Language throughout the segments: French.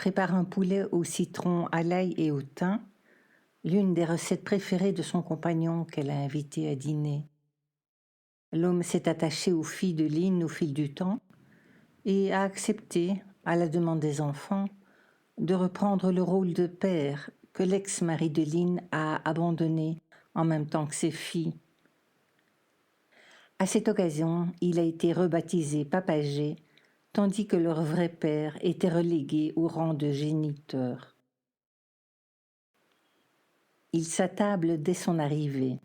prépare un poulet au citron, à l'ail et au thym, l'une des recettes préférées de son compagnon qu'elle a invité à dîner. L'homme s'est attaché aux filles de Lynn au fil du temps et a accepté, à la demande des enfants, de reprendre le rôle de père que l'ex-mari de Lynn a abandonné en même temps que ses filles. À cette occasion, il a été rebaptisé Papagé, tandis que leur vrai père était relégué au rang de géniteur. Il s'attable dès son arrivée.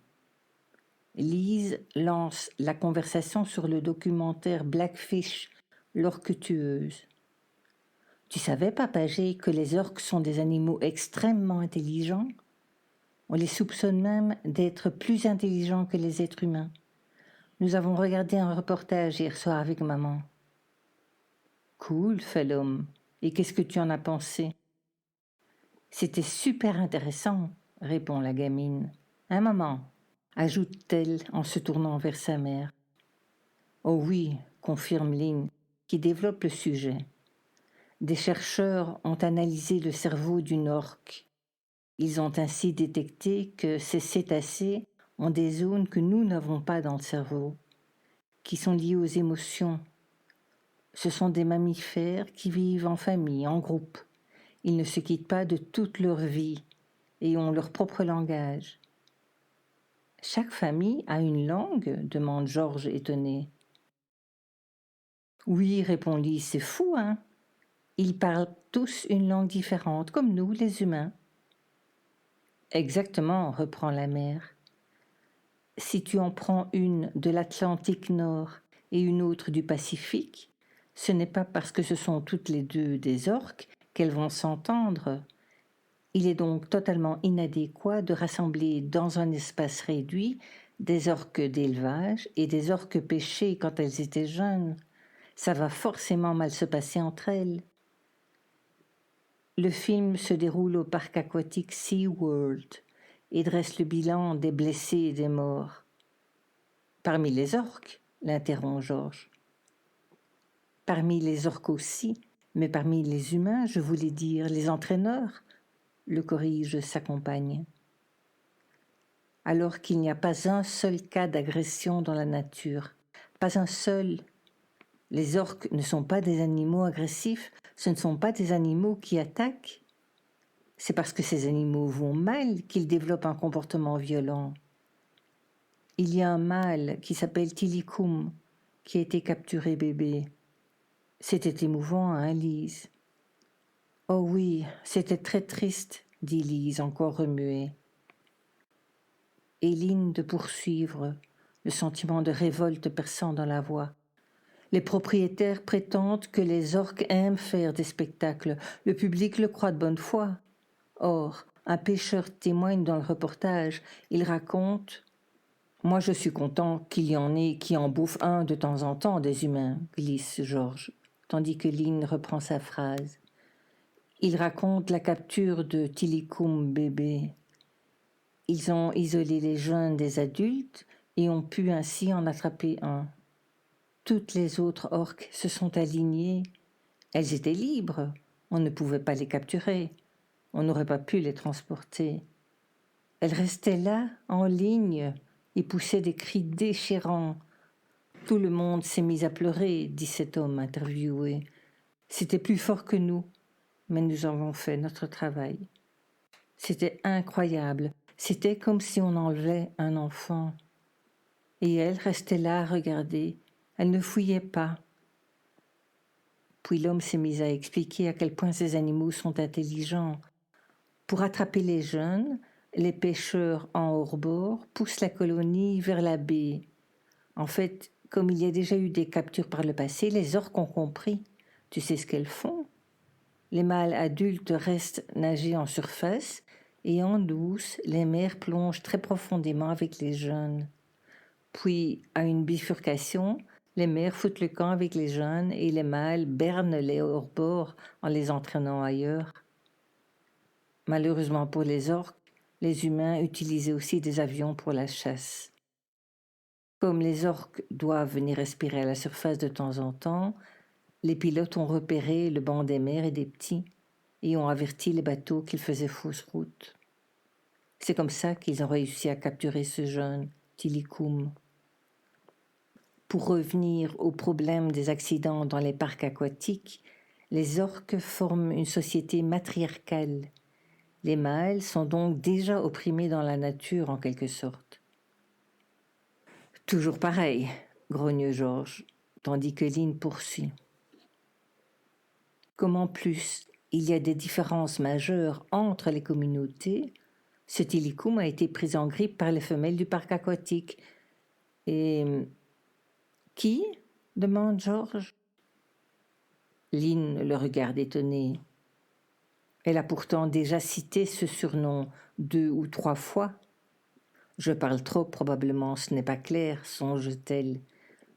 Lise lance la conversation sur le documentaire Blackfish, l'orque tueuse. Tu savais, Papagé, que les orques sont des animaux extrêmement intelligents? On les soupçonne même d'être plus intelligents que les êtres humains. Nous avons regardé un reportage hier soir avec maman. Cool, fait l'homme. Et qu'est-ce que tu en as pensé? C'était super intéressant, répond la gamine. Hein, maman? Ajoute-t-elle en se tournant vers sa mère. Oh oui, confirme Lynn, qui développe le sujet. Des chercheurs ont analysé le cerveau d'une orque. Ils ont ainsi détecté que ces cétacés ont des zones que nous n'avons pas dans le cerveau, qui sont liées aux émotions. Ce sont des mammifères qui vivent en famille, en groupe. Ils ne se quittent pas de toute leur vie et ont leur propre langage. Chaque famille a une langue? Demande Georges étonné. Oui, répond Lise, c'est fou, hein? Ils parlent tous une langue différente, comme nous, les humains. Exactement, reprend la mère. Si tu en prends une de l'Atlantique Nord et une autre du Pacifique, ce n'est pas parce que ce sont toutes les deux des orques qu'elles vont s'entendre. Il est donc totalement inadéquat de rassembler dans un espace réduit des orques d'élevage et des orques pêchées quand elles étaient jeunes. Ça va forcément mal se passer entre elles. Le film se déroule au parc aquatique SeaWorld et dresse le bilan des blessés et des morts. Parmi les orques, l'interrompt Georges. Parmi les orques aussi, mais parmi les humains, je voulais dire les entraîneurs, le corrige sa compagne. Alors qu'il n'y a pas un seul cas d'agression dans la nature, pas un seul. Les orques ne sont pas des animaux agressifs, ce ne sont pas des animaux qui attaquent. C'est parce que ces animaux vont mal qu'ils développent un comportement violent. Il y a un mâle qui s'appelle Tilikum, qui a été capturé bébé. C'était émouvant, hein, Lise? Oh oui, c'était très triste, dit Lise, encore remuée. Éline de poursuivre, le sentiment de révolte perçant dans la voix. Les propriétaires prétendent que les orques aiment faire des spectacles. Le public le croit de bonne foi. Or, un pêcheur témoigne dans le reportage. Il raconte « Moi, je suis content qu'il y en ait qui en bouffent un de temps en temps des humains », glisse Georges, tandis que Lynn reprend sa phrase. Il raconte la capture de Tilikum bébé. Ils ont isolé les jeunes des adultes et ont pu ainsi en attraper un. Toutes les autres orques se sont alignées. Elles étaient libres. On ne pouvait pas les capturer. On n'aurait pas pu les transporter. Elles restaient là, en ligne, et poussaient des cris déchirants. Tout le monde s'est mis à pleurer, dit cet homme interviewé. C'était plus fort que nous, mais nous avons fait notre travail. C'était incroyable. C'était comme si on enlevait un enfant. Et elle restait là à regarder. Elle ne fouillait pas. Puis l'homme s'est mis à expliquer à quel point ces animaux sont intelligents. Pour attraper les jeunes, les pêcheurs en hors-bord poussent la colonie vers la baie. En fait, comme il y a déjà eu des captures par le passé, les orques ont compris. Tu sais ce qu'elles font? Les mâles adultes restent nager en surface et en douce, les mères plongent très profondément avec les jeunes. Puis, à une bifurcation, les mères foutent le camp avec les jeunes et les mâles bernent les hors-bords en les entraînant ailleurs. Malheureusement pour les orques, les humains utilisaient aussi des avions pour la chasse. Comme les orques doivent venir respirer à la surface de temps en temps, les pilotes ont repéré le banc des mères et des petits. et ont averti les bateaux qu'ils faisaient fausse route. C'est comme ça qu'ils ont réussi à capturer ce jeune Tilikum. Pour revenir au problème des accidents dans les parcs aquatiques, les orques forment une société matriarcale. Les mâles sont donc déjà opprimés dans la nature en quelque sorte. Toujours pareil, grogne Georges, tandis que Lynn poursuit. Comme en plus il y a des différences majeures entre les communautés, ce Tilikum a été pris en grippe par les femelles du parc aquatique. Et qui? Demande Georges. Lynn le regarde étonnée. Elle a pourtant déjà cité ce surnom 2 ou 3 fois. Je parle trop, probablement, ce n'est pas clair, songe-t-elle,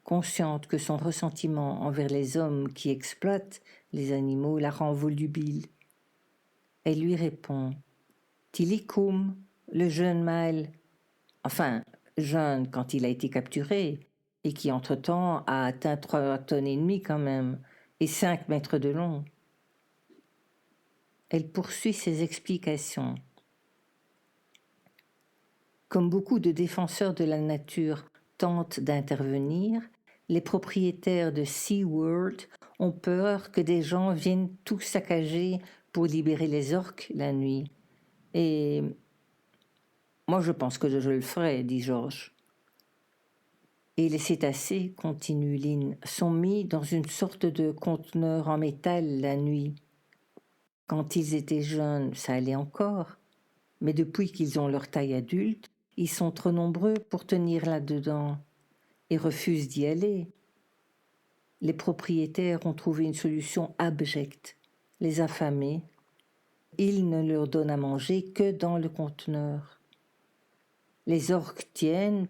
consciente que son ressentiment envers les hommes qui exploitent les animaux la rend volubile. Elle lui répond « Tilikum, le jeune mâle, enfin, jeune quand il a été capturé, et qui entre-temps a atteint 3,5 tonnes quand même, et 5 mètres de long. » Elle poursuit ses explications. Comme beaucoup de défenseurs de la nature tentent d'intervenir, les propriétaires de SeaWorld ont peur que des gens viennent tout saccager pour libérer les orques la nuit. Et moi, je pense que je le ferai, dit Georges. Et les cétacés, continue Lynn, sont mis dans une sorte de conteneur en métal la nuit. Quand ils étaient jeunes, ça allait encore, mais depuis qu'ils ont leur taille adulte, ils sont trop nombreux pour tenir là-dedans et refusent d'y aller. Les propriétaires ont trouvé une solution abjecte, les affamer. Ils ne leur donnent à manger que dans le conteneur. Les orques tiennent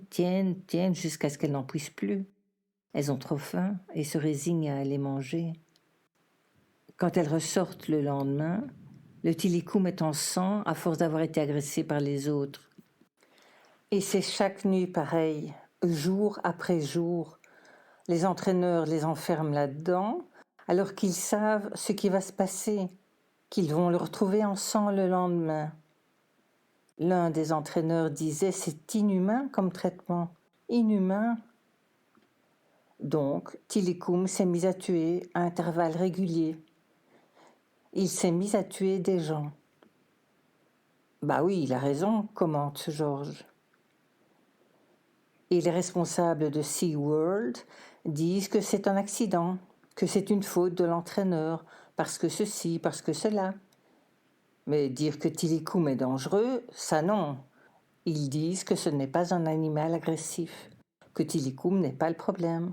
jusqu'à ce qu'elles n'en puissent plus. Elles ont trop faim et se résignent à aller manger. Quand elles ressortent le lendemain, le Tilikum est en sang à force d'avoir été agressé par les autres. Et c'est chaque nuit pareil, jour après jour. Les entraîneurs les enferment là-dedans, alors qu'ils savent ce qui va se passer, qu'ils vont le retrouver en sang le lendemain. L'un des entraîneurs disait « c'est inhumain comme traitement, inhumain ». Donc, Tilikum s'est mis à tuer à intervalles réguliers. Il s'est mis à tuer des gens. Bah oui, il a raison, commente Georges. Et les responsables de SeaWorld disent que c'est un accident, que c'est une faute de l'entraîneur, parce que ceci, parce que cela. Mais dire que Tilikum est dangereux, ça non. Ils disent que ce n'est pas un animal agressif, que Tilikum n'est pas le problème.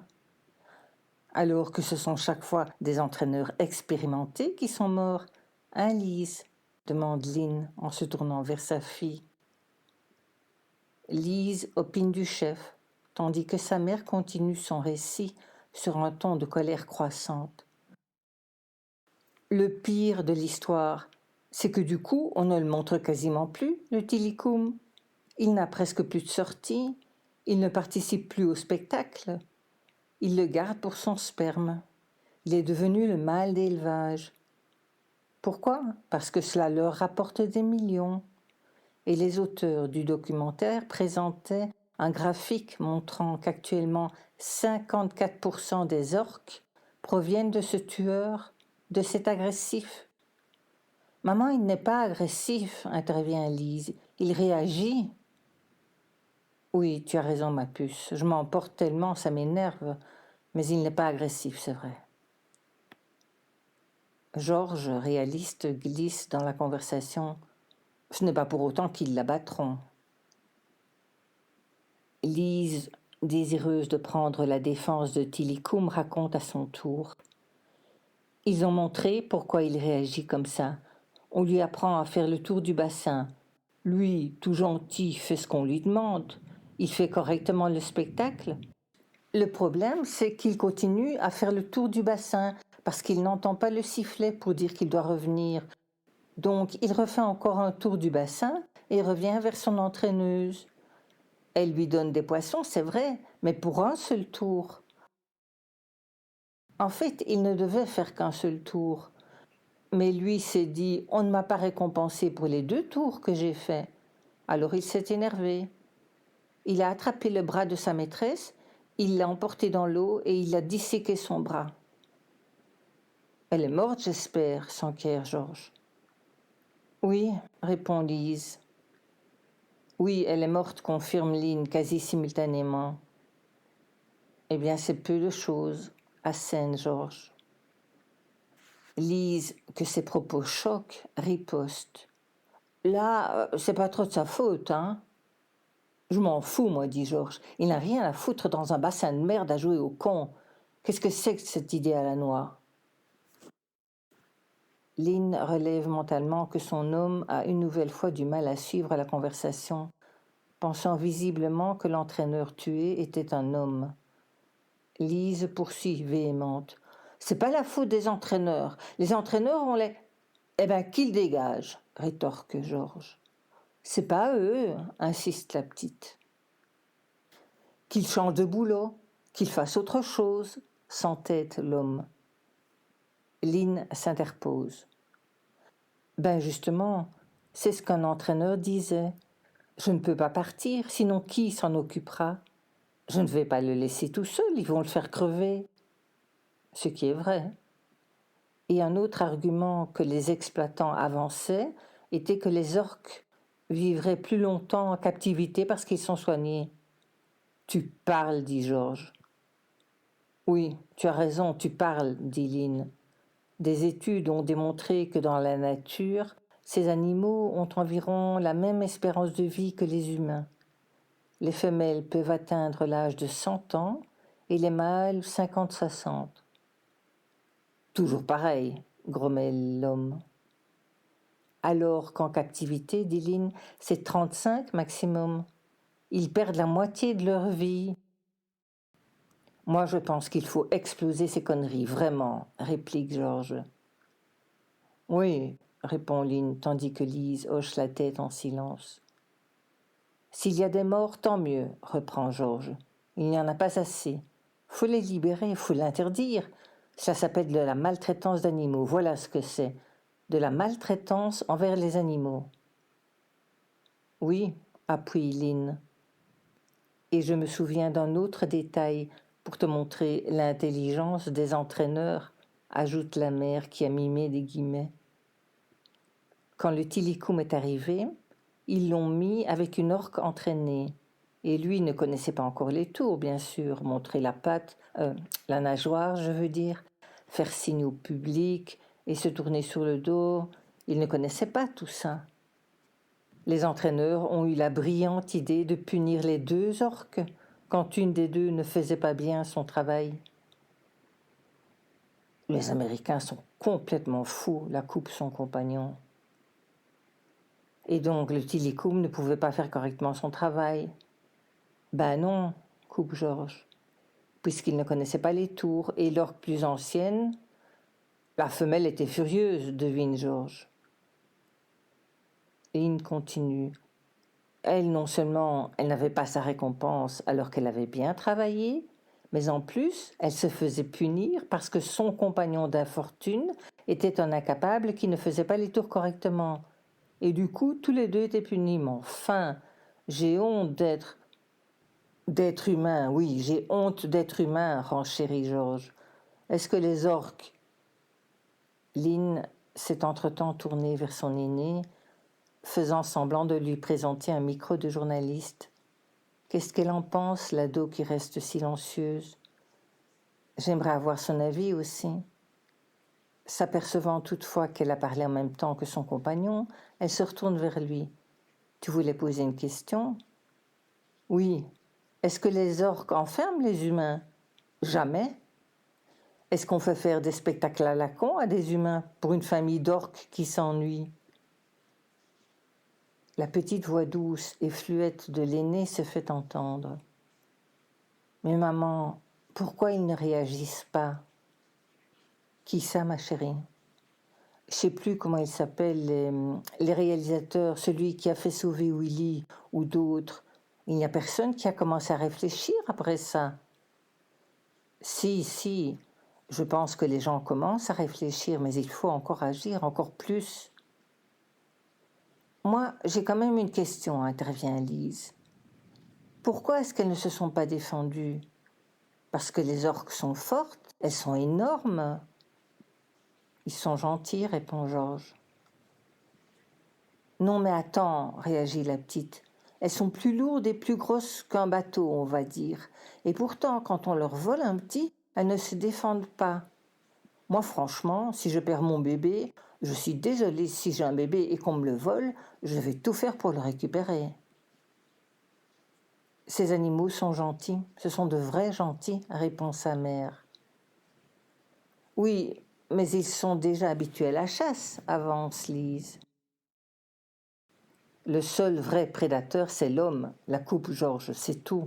Alors que ce sont chaque fois des entraîneurs expérimentés qui sont morts. Hein, Lise ? Demande Lynn en se tournant vers sa fille. Lise opine du chef, tandis que sa mère continue son récit sur un ton de colère croissante. Le pire de l'histoire, c'est que du coup, on ne le montre quasiment plus, le Tilikum. Il n'a presque plus de sortie, il ne participe plus au spectacle. Il le garde pour son sperme. Il est devenu le mâle d'élevage. Pourquoi ? Parce que cela leur rapporte des millions. Et les auteurs du documentaire présentaient un graphique montrant qu'actuellement 54% des orques proviennent de ce tueur, de cet agressif. « Maman, il n'est pas agressif, » intervient Lise. « Il réagit. » « Oui, tu as raison, ma puce. Je m'emporte tellement, ça m'énerve. Mais il n'est pas agressif, c'est vrai. » Georges, réaliste, glisse dans la conversation. « Ce n'est pas pour autant qu'ils l'abattront. » Lise, désireuse de prendre la défense de Tilikum, raconte à son tour. Ils ont montré pourquoi il réagit comme ça. On lui apprend à faire le tour du bassin. Lui, tout gentil, fait ce qu'on lui demande. Il fait correctement le spectacle. Le problème, c'est qu'il continue à faire le tour du bassin parce qu'il n'entend pas le sifflet pour dire qu'il doit revenir. Donc, il refait encore un tour du bassin et revient vers son entraîneuse. Elle lui donne des poissons, c'est vrai, mais pour un seul tour. En fait, il ne devait faire qu'un seul tour. Mais lui s'est dit « On ne m'a pas récompensé pour les 2 tours que j'ai faits ». Alors il s'est énervé. Il a attrapé le bras de sa maîtresse, il l'a emporté dans l'eau et il a disséqué son bras. « Elle est morte, j'espère » s'enquiert Georges. « Oui » répond Lise. « Oui, elle est morte » confirme Lynn quasi simultanément. « Eh bien, c'est peu de choses » assène Georges. Lise, que ses propos choquent, riposte. « Là, c'est pas trop de sa faute, hein ?» « Je m'en fous, moi, dit Georges. Il n'a rien à foutre dans un bassin de merde à jouer au con. Qu'est-ce que c'est que cette idée à la noix ?» Lynn relève mentalement que son homme a une nouvelle fois du mal à suivre la conversation, pensant visiblement que l'entraîneur tué était un homme. Lise poursuit véhémente. « C'est pas la faute des entraîneurs. Les entraîneurs, on les... » « Eh ben, qu'ils dégagent, rétorque Georges. « C'est pas eux, insiste la petite. »« Qu'ils changent de boulot, qu'ils fassent autre chose, » s'entête l'homme. Lynn s'interpose. « Ben justement, c'est ce qu'un entraîneur disait. Je ne peux pas partir, sinon qui s'en occupera? Je ne vais pas le laisser tout seul, ils vont le faire crever. » Ce qui est vrai. Et un autre argument que les exploitants avançaient était que les orques vivraient plus longtemps en captivité parce qu'ils sont soignés. « Tu parles, dit Georges. « Oui, tu as raison, tu parles, dit Lynn. Des études ont démontré que dans la nature, ces animaux ont environ la même espérance de vie que les humains. Les femelles peuvent atteindre l'âge de 100 ans et les mâles 50-60. Toujours pareil, grommelle l'homme. Alors qu'en captivité, dit Lynn, c'est 35 maximum. Ils perdent la moitié de leur vie. Moi, je pense qu'il faut exploser ces conneries, vraiment, réplique Georges. Oui, répond Lynn, tandis que Lise hoche la tête en silence. S'il y a des morts, tant mieux, reprend Georges. Il n'y en a pas assez. Faut les libérer, faut l'interdire. Ça s'appelle de la maltraitance d'animaux, voilà ce que c'est. De la maltraitance envers les animaux. Oui, appuie Lynn. Et je me souviens d'un autre détail pour te montrer l'intelligence des entraîneurs, ajoute la mère qui a mimé des guillemets. Quand le Tilikum est arrivé, ils l'ont mis avec une orque entraînée. Et lui ne connaissait pas encore les tours, bien sûr, montrer la patte, la nageoire, je veux dire, faire signe au public et se tourner sur le dos. Il ne connaissait pas tout ça. Les entraîneurs ont eu la brillante idée de punir les 2 orques quand une des 2 ne faisait pas bien son travail. Les Américains sont complètement fous, la coupe son compagnon. Et donc le Tilikum ne pouvait pas faire correctement son travail. Ben non, coupe Georges, puisqu'il ne connaissait pas les tours, et l'orque plus ancienne, la femelle était furieuse, devine Georges. Lynn continue. Elle, non seulement, elle n'avait pas sa récompense alors qu'elle avait bien travaillé, mais en plus, elle se faisait punir parce que son compagnon d'infortune était un incapable qui ne faisait pas les tours correctement. Et du coup, tous les 2 étaient punis. Mais enfin, j'ai honte d'être humain, oui, j'ai honte d'être humain, renchérit Georges. Est-ce que les orques... Lynn s'est entre-temps tournée vers son aîné, faisant semblant de lui présenter un micro de journaliste. Qu'est-ce qu'elle en pense, l'ado qui reste silencieuse? J'aimerais avoir son avis aussi. S'apercevant toutefois qu'elle a parlé en même temps que son compagnon, elle se retourne vers lui. « Tu voulais poser une question ?»« Oui. Est-ce que les orques enferment les humains ? Jamais. Est-ce qu'on fait faire des spectacles à la con à des humains pour une famille d'orques qui s'ennuie ? » La petite voix douce et fluette de l'aîné se fait entendre. « Mais maman, pourquoi ils ne réagissent pas ? » ?»« Qui ça, ma chérie ? » ?»« Je ne sais plus comment ils s'appellent, les réalisateurs, celui qui a fait sauver Willy ou d'autres. Il n'y a personne qui a commencé à réfléchir après ça. » Si, Je pense que les gens commencent à réfléchir, mais il faut encore agir, encore plus. Moi, j'ai quand même une question, intervient Lise. Pourquoi est-ce qu'elles ne se sont pas défendues? Parce que les orques sont fortes, elles sont énormes. Ils sont gentils, répond Georges. Non mais attends, réagit la petite. Elles sont plus lourdes et plus grosses qu'un bateau, on va dire. Et pourtant, quand on leur vole un petit, elles ne se défendent pas. Moi, franchement, si je perds mon bébé, je suis désolée, si j'ai un bébé et qu'on me le vole, je vais tout faire pour le récupérer. Ces animaux sont gentils, ce sont de vrais gentils, répond sa mère. Oui, mais ils sont déjà habitués à la chasse, avance Lise. Le seul vrai prédateur, c'est l'homme, la coupe Georges, c'est tout.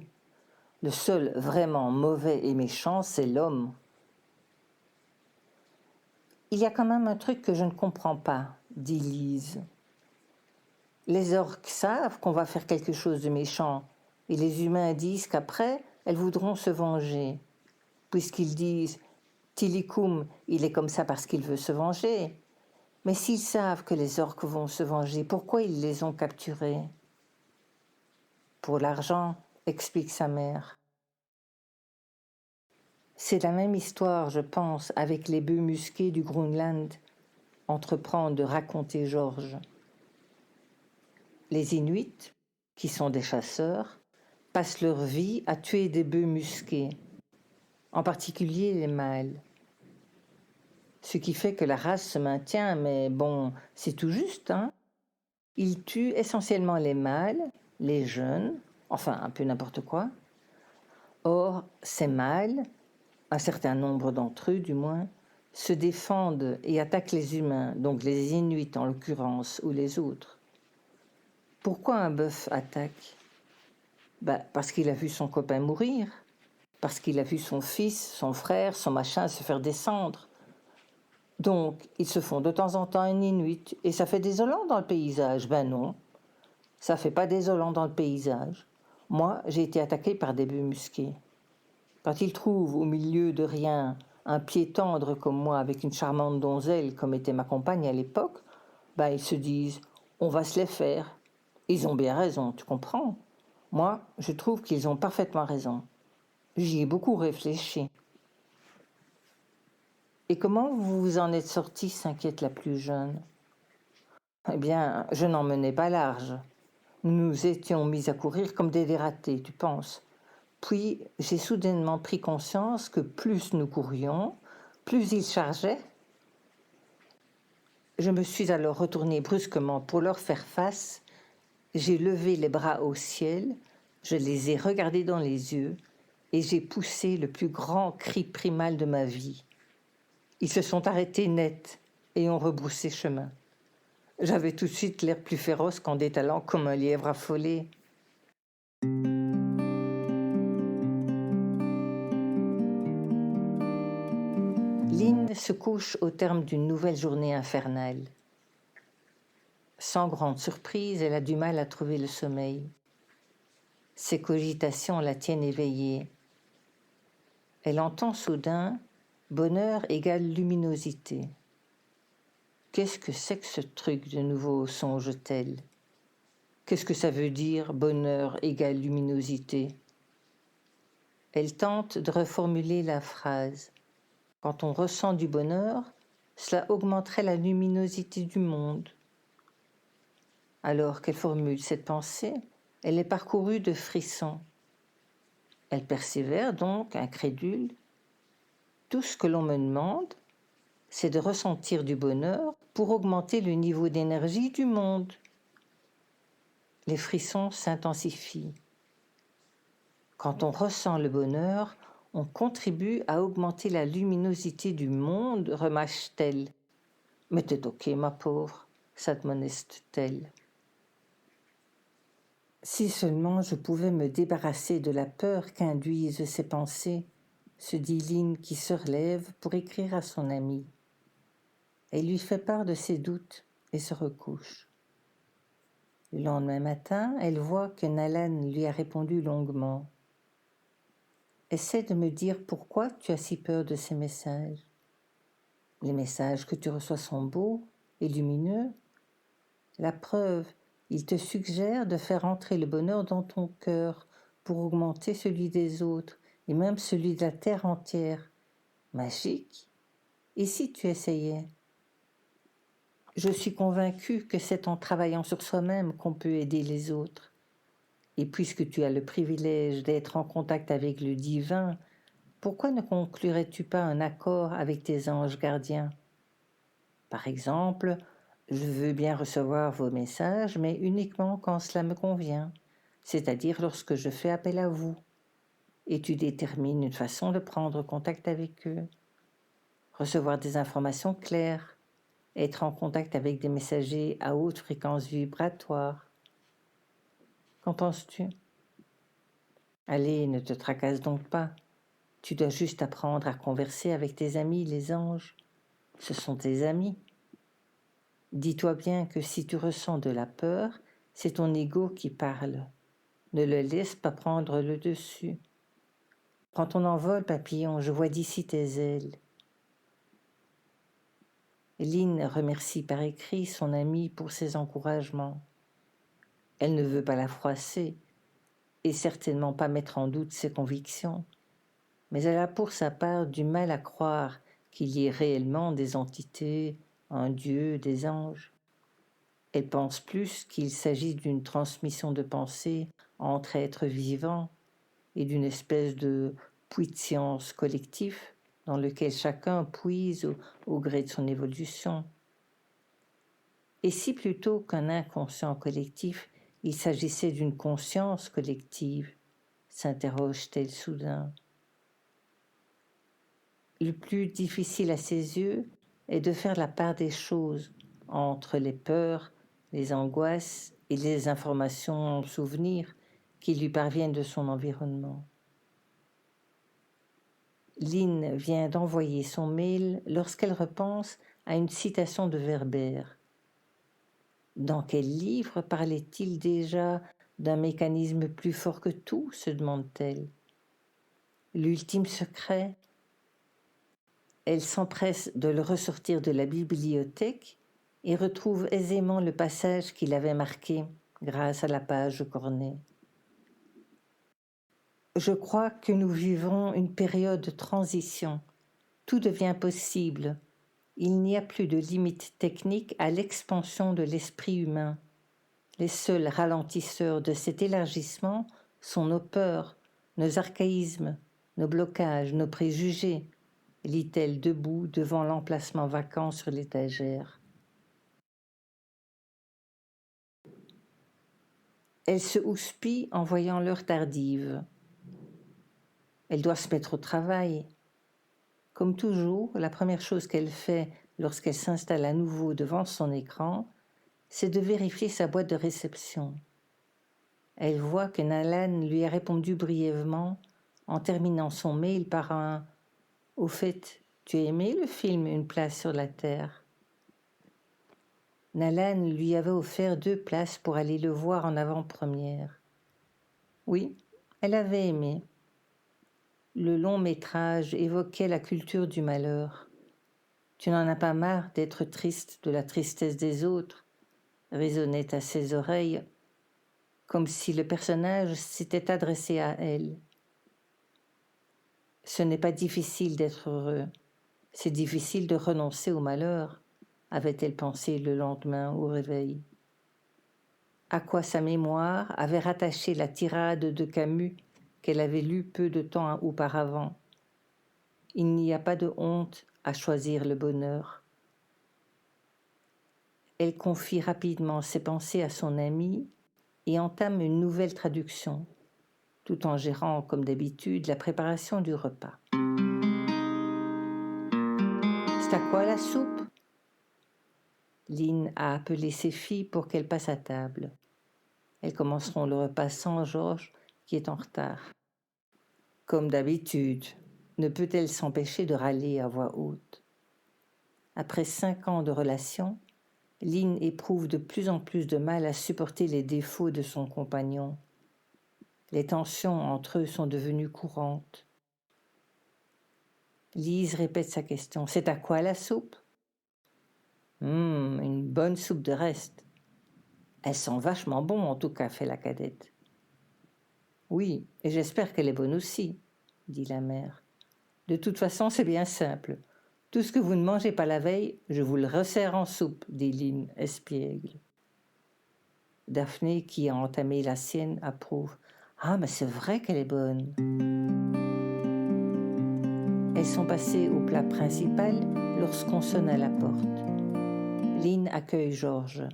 Le seul vraiment mauvais et méchant, c'est l'homme. Il y a quand même un truc que je ne comprends pas, dit Lise. Les orques savent qu'on va faire quelque chose de méchant, et les humains disent qu'après, elles voudront se venger. Puisqu'ils disent « Tilikum, il est comme ça parce qu'il veut se venger ». Mais s'ils savent que les orques vont se venger, pourquoi ils les ont capturés? Pour l'argent, explique sa mère. C'est la même histoire, je pense, avec les bœufs musqués du Groenland, entreprend de raconter Georges. Les Inuits, qui sont des chasseurs, passent leur vie à tuer des bœufs musqués, en particulier les mâles. Ce qui fait que la race se maintient, mais bon, c'est tout juste, hein. Ils tuent essentiellement les mâles, les jeunes, enfin un peu n'importe quoi. Or, ces mâles, un certain nombre d'entre eux du moins, se défendent et attaquent les humains, donc les Inuits en l'occurrence, ou les autres. Pourquoi un bœuf attaque? Parce qu'il a vu son copain mourir, parce qu'il a vu son fils, son frère, son machin se faire descendre. Donc, ils se font de temps en temps un Inuit, et ça fait désolant dans le paysage. Ben non, ça fait pas désolant dans le paysage. Moi, j'ai été attaqué par des bœufs musqués. Quand ils trouvent au milieu de rien un pied tendre comme moi avec une charmante donzelle comme était ma compagne à l'époque, ils se disent « on va se les faire ». Ils ont bien raison, tu comprends? Moi, je trouve qu'ils ont parfaitement raison. J'y ai beaucoup réfléchi. Et comment vous vous en êtes sorti, s'inquiète la plus jeune. Eh bien, je n'en menais pas large. Nous nous étions mis à courir comme des dératés, tu penses. Puis, j'ai soudainement pris conscience que plus nous courions, plus ils chargeaient. Je me suis alors retournée brusquement pour leur faire face. J'ai levé les bras au ciel, je les ai regardés dans les yeux et j'ai poussé le plus grand cri primal de ma vie. Ils se sont arrêtés net et ont rebroussé chemin. J'avais tout de suite l'air plus féroce qu'en détalant comme un lièvre affolé. Lynn se couche au terme d'une nouvelle journée infernale. Sans grande surprise, elle a du mal à trouver le sommeil. Ses cogitations la tiennent éveillée. Elle entend soudain « bonheur égale luminosité ». Qu'est-ce que c'est que ce truc de nouveau, songe-t-elle? Qu'est-ce que ça veut dire « bonheur égale luminosité » Elle tente de reformuler la phrase. Quand on ressent du bonheur, cela augmenterait la luminosité du monde. Alors qu'elle formule cette pensée, elle est parcourue de frissons. Elle persévère donc, incrédule. Tout ce que l'on me demande, c'est de ressentir du bonheur pour augmenter le niveau d'énergie du monde. Les frissons s'intensifient. Quand on ressent le bonheur, on contribue à augmenter la luminosité du monde, remâche-t-elle. Mais t'es ok, ma pauvre, s'admoneste-t-elle. Si seulement je pouvais me débarrasser de la peur qu'induisent ces pensées, se dit Lynn qui se relève pour écrire à son amie. Elle lui fait part de ses doutes et se recouche. Le lendemain matin, elle voit que Nalan lui a répondu longuement. Essaie de me dire pourquoi tu as si peur de ces messages. Les messages que tu reçois sont beaux et lumineux. La preuve, ils te suggèrent de faire entrer le bonheur dans ton cœur pour augmenter celui des autres et même celui de la terre entière. Magique. Et si tu essayais? Je suis convaincue que c'est en travaillant sur soi-même qu'on peut aider les autres. Et puisque tu as le privilège d'être en contact avec le divin, pourquoi ne conclurais-tu pas un accord avec tes anges gardiens? Par exemple, je veux bien recevoir vos messages, mais uniquement quand cela me convient, c'est-à-dire lorsque je fais appel à vous. Et tu détermines une façon de prendre contact avec eux. Recevoir des informations claires, être en contact avec des messagers à haute fréquence vibratoire. Qu'en penses-tu? Allez, ne te tracasse donc pas. Tu dois juste apprendre à converser avec tes amis, les anges. Ce sont tes amis. Dis-toi bien que si tu ressens de la peur, c'est ton ego qui parle. Ne le laisse pas prendre le dessus. Prends ton envol, papillon, je vois d'ici tes ailes. Lynn remercie par écrit son amie pour ses encouragements. Elle ne veut pas la froisser et certainement pas mettre en doute ses convictions, mais elle a pour sa part du mal à croire qu'il y ait réellement des entités, un dieu, des anges. Elle pense plus qu'il s'agit d'une transmission de pensée entre êtres vivants et d'une espèce de puits de science collectif dans lequel chacun puise au gré de son évolution. Et si plutôt qu'un inconscient collectif, il s'agissait d'une conscience collective, s'interroge-t-elle soudain. Le plus difficile à ses yeux est de faire la part des choses entre les peurs, les angoisses et les informations souvenirs qui lui parviennent de son environnement. Lynn vient d'envoyer son mail lorsqu'elle repense à une citation de Werber. Dans quel livre parlait-il déjà d'un mécanisme plus fort que tout, se demande-t-elle. L'ultime secret? Elle s'empresse de le ressortir de la bibliothèque et retrouve aisément le passage qu'il avait marqué grâce à la page cornée. Je crois que nous vivons une période de transition. Tout devient possible. Il n'y a plus de limite technique à l'expansion de l'esprit humain. Les seuls ralentisseurs de cet élargissement sont nos peurs, nos archaïsmes, nos blocages, nos préjugés, lit-elle debout devant l'emplacement vacant sur l'étagère. Elle se houspille en voyant l'heure tardive. Elle doit se mettre au travail. Comme toujours, la première chose qu'elle fait lorsqu'elle s'installe à nouveau devant son écran, c'est de vérifier sa boîte de réception. Elle voit que Nalan lui a répondu brièvement en terminant son mail par un « Au fait, tu as aimé le film Une place sur la Terre ?» Nalan lui avait offert 2 places pour aller le voir en avant-première. Oui, elle avait aimé. Le long métrage évoquait la culture du malheur. Tu n'en as pas marre d'être triste de la tristesse des autres, résonnait à ses oreilles, comme si le personnage s'était adressé à elle. Ce n'est pas difficile d'être heureux, c'est difficile de renoncer au malheur, avait-elle pensé le lendemain au réveil. À quoi sa mémoire avait rattaché la tirade de Camus qu'elle avait lue peu de temps auparavant. Il n'y a pas de honte à choisir le bonheur. Elle confie rapidement ses pensées à son amie et entame une nouvelle traduction, tout en gérant, comme d'habitude, la préparation du repas. C'est à quoi la soupe? Lynn a appelé ses filles pour qu'elles passent à table. Elles commenceront le repas sans Georges, qui est en retard. Comme d'habitude, ne peut-elle s'empêcher de râler à voix haute? Après 5 ans de relation, Lynn éprouve de plus en plus de mal à supporter les défauts de son compagnon. Les tensions entre eux sont devenues courantes. Lise répète sa question. C'est à quoi la soupe? Une bonne soupe de reste. Elle sent vachement bon en tout cas, fait la cadette. Oui, et j'espère qu'elle est bonne aussi, dit la mère. De toute façon, c'est bien simple. Tout ce que vous ne mangez pas la veille, je vous le resserre en soupe, dit Lynn espiègle. Daphné, qui a entamé la sienne, approuve. Ah, mais c'est vrai qu'elle est bonne. Elles sont passées au plat principal lorsqu'on sonne à la porte. Lynn accueille Georges.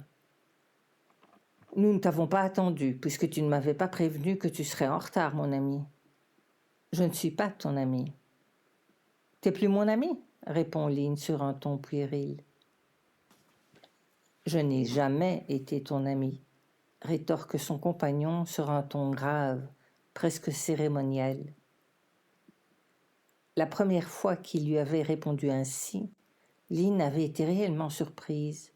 Nous ne t'avons pas attendu, puisque tu ne m'avais pas prévenu que tu serais en retard, mon ami. Je ne suis pas ton ami. T'es plus mon ami, répond Lynn sur un ton puéril. Je n'ai jamais été ton ami, rétorque son compagnon sur un ton grave, presque cérémonial. La première fois qu'il lui avait répondu ainsi, Lynn avait été réellement surprise,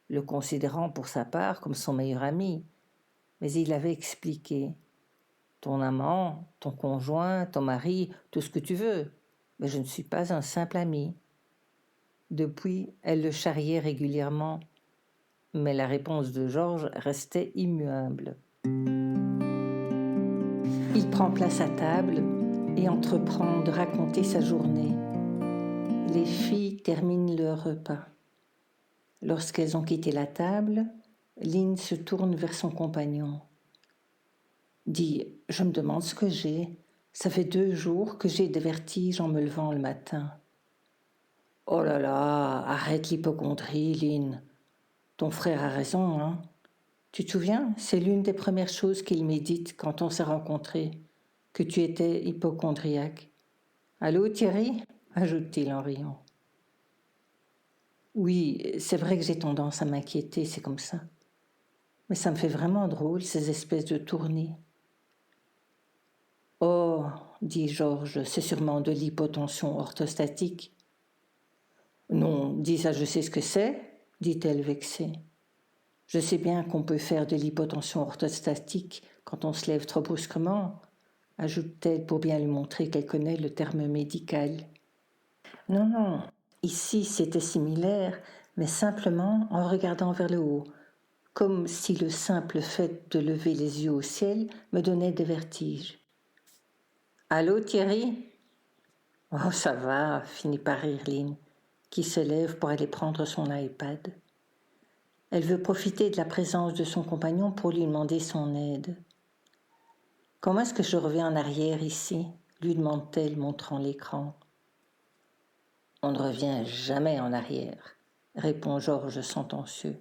le considérant pour sa part comme son meilleur ami, mais il avait expliqué « Ton amant, ton conjoint, ton mari, tout ce que tu veux, mais je ne suis pas un simple ami. » Depuis, elle le charriait régulièrement, mais la réponse de Georges restait immuable. Il prend place à table et entreprend de raconter sa journée. Les filles terminent leur repas. Lorsqu'elles ont quitté la table, Lynn se tourne vers son compagnon. « Dis, je me demande ce que j'ai. Ça fait 2 jours que j'ai des vertiges en me levant le matin. » « Oh là là, arrête l'hypocondrie, Lynn. Ton frère a raison, hein. Tu te souviens, c'est l'une des premières choses qu'il médite quand on s'est rencontrés, que tu étais hypocondriaque. Allô, Thierry ?» ajoute-t-il en riant. « Oui, c'est vrai que j'ai tendance à m'inquiéter, c'est comme ça. Mais ça me fait vraiment drôle, ces espèces de tournis. » « Oh, dit Georges, c'est sûrement de l'hypotension orthostatique. »« Non, dis ça, je sais ce que c'est, dit-elle vexée. Je sais bien qu'on peut faire de l'hypotension orthostatique quand on se lève trop brusquement, ajoute-t-elle pour bien lui montrer qu'elle connaît le terme médical. Non, non, ici c'était similaire, mais simplement en regardant vers le haut, comme si le simple fait de lever les yeux au ciel me donnait des vertiges. Allô, Thierry? Oh, ça va, finit par rire Lynn, qui se lève pour aller prendre son iPad. Elle veut profiter de la présence de son compagnon pour lui demander son aide. « Comment est-ce que je reviens en arrière ici ?» lui demande-t-elle, montrant l'écran. « On ne revient jamais en arrière, » répond Georges sentencieux.